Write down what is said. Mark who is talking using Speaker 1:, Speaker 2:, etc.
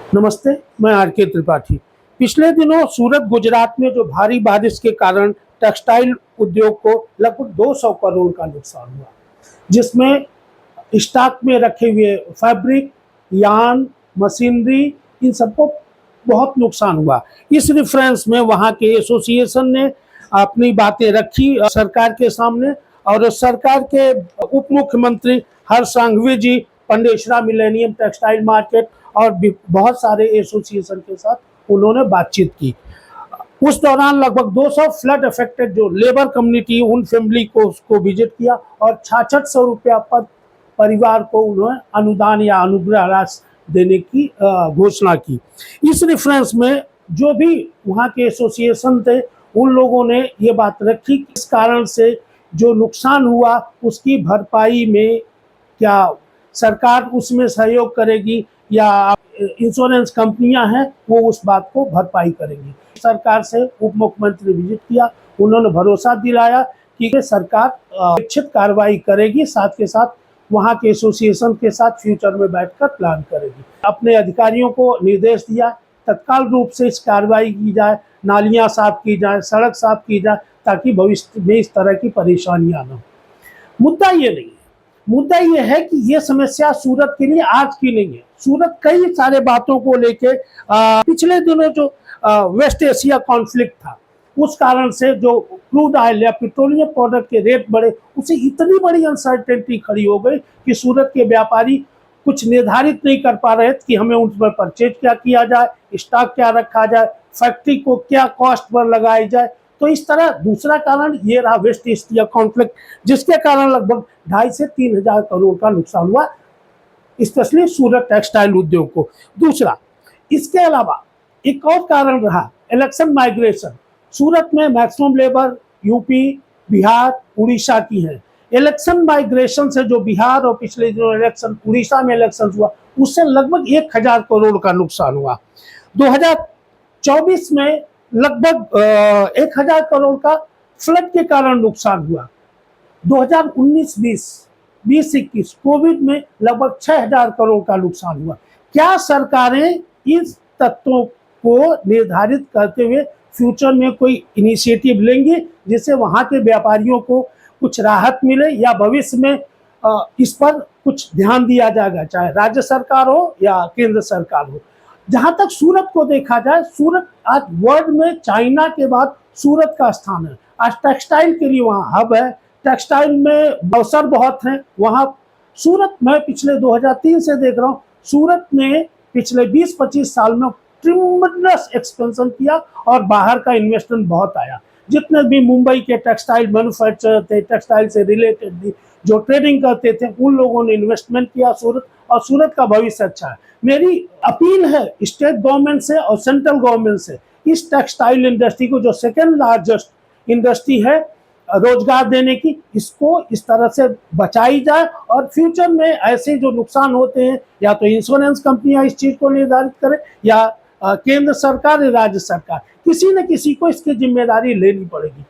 Speaker 1: नमस्ते, मैं आर.के. त्रिपाठी। पिछले दिनों सूरत, गुजरात में जो भारी बारिश के कारण टेक्सटाइल उद्योग को लगभग 200 करोड़ का नुकसान हुआ, जिसमें स्टॉक में रखे हुए फैब्रिक, यार्न, मशीनरी, इन सबको बहुत नुकसान हुआ। इस रेफरेंस में वहाँ के एसोसिएशन ने अपनी बातें रखी सरकार के सामने, और सरकार के उप मुख्यमंत्री हर्ष संघवी जी पंडेसरा मिलेनियम टेक्सटाइल मार्केट और बहुत सारे एसोसिएशन के साथ उन्होंने बातचीत की। उस दौरान लगभग 200 फ्लड अफेक्टेड जो लेबर कम्युनिटी, उन फैमिली को उसको विजिट किया और 6600 रुपया पर परिवार को उन्होंने अनुदान या अनुग्रह राशि देने की घोषणा की। इस रेफरेंस में जो भी वहाँ के एसोसिएशन थे, उन लोगों ने ये बात रखी कि इस कारण से जो नुकसान हुआ उसकी भरपाई में क्या सरकार उसमें सहयोग करेगी या इंश्योरेंस कंपनियां हैं वो उस बात को भरपाई करेंगी। सरकार से उप मुख्यमंत्री विजिट किया, उन्होंने भरोसा दिलाया कि सरकार अपेक्षित कार्रवाई करेगी, साथ के साथ वहाँ के एसोसिएशन के साथ फ्यूचर में बैठकर प्लान करेगी। अपने अधिकारियों को निर्देश दिया तत्काल रूप से इस कार्रवाई की जाए, नालियाँ साफ की जाए, सड़क साफ की जाए, ताकि भविष्य में इस तरह की परेशानियां न हो। मुद्दा ये नहीं है, मुद्दा ये है कि ये समस्या सूरत के लिए आज की नहीं है। सूरत कई सारे बातों को लेके पिछले दिनों जो वेस्ट एशिया कॉन्फ्लिक्ट था, उस कारण से जो क्रूड ऑयल या पेट्रोलियम प्रोडक्ट के रेट बढ़े, उससे इतनी बड़ी अनसर्टेनिटी खड़ी हो गई कि सूरत के व्यापारी कुछ निर्धारित नहीं कर पा रहे थे कि हमें उस पर परचेज क्या किया जाए, स्टॉक क्या रखा जाए, फैक्ट्री को क्या कॉस्ट पर लगाई जाए। तो इस तरह दूसरा कारण ये रहा वेस्ट एशिया कॉन्फ्लिक्ट, जिसके कारण लगभग 2,500 से 3,000 करोड़ का नुकसान हुआ, स्पेशली सूरत टेक्सटाइल उद्योग को। दूसरा, इसके अलावा एक और कारण रहा इलेक्शन माइग्रेशन। सूरत में maximum labour UP, Bihar, Orissa की है। इलेक्शन माइग्रेशन से जो बिहार और पिछले दिनों इलेक्शन उड़ीसा में इलेक्शन हुआ, उससे लगभग 1,000 करोड़ का नुकसान हुआ। 2024 में लगभग 1,000 करोड़ का फ्लड के कारण नुकसान हुआ। 2019-20, 2021 कोविड में लगभग 6,000 करोड़ का नुकसान हुआ। क्या सरकारें इस तत्वों को निर्धारित करते हुए फ्यूचर में कोई इनिशिएटिव लेंगे जिससे वहां के व्यापारियों को कुछ राहत मिले, या भविष्य में इस पर कुछ ध्यान दिया जाएगा, चाहे राज्य सरकार हो या केंद्र सरकार हो? जहां तक सूरत को देखा जाए, सूरत आज वर्ल्ड में चाइना के बाद सूरत का स्थान है। आज टेक्सटाइल के लिए वहाँ हब है, टेक्सटाइल में अवसर बहुत हैं। वहाँ सूरत में पिछले 2003 से देख रहा हूँ, सूरत ने पिछले 20-25 साल में ट्रिमेंडस एक्सपेंशन किया और बाहर का इन्वेस्टमेंट बहुत आया। जितने भी मुंबई के टेक्सटाइल मैन्युफैक्चरर थे, टेक्सटाइल से रिलेटेड थी, जो ट्रेडिंग करते थे, उन लोगों ने इन्वेस्टमेंट किया सूरत, और सूरत का भविष्य अच्छा है। मेरी अपील है स्टेट गवर्नमेंट से और सेंट्रल गवर्नमेंट से, इस टेक्सटाइल इंडस्ट्री को जो सेकेंड लार्जेस्ट इंडस्ट्री है रोजगार देने की, इसको इस तरह से बचाई जाए, और फ्यूचर में ऐसे जो नुकसान होते हैं या तो इंश्योरेंस कंपनियां इस चीज को निर्धारित करें, या केंद्र सरकार या राज्य सरकार, किसी न किसी को इसकी जिम्मेदारी लेनी पड़ेगी।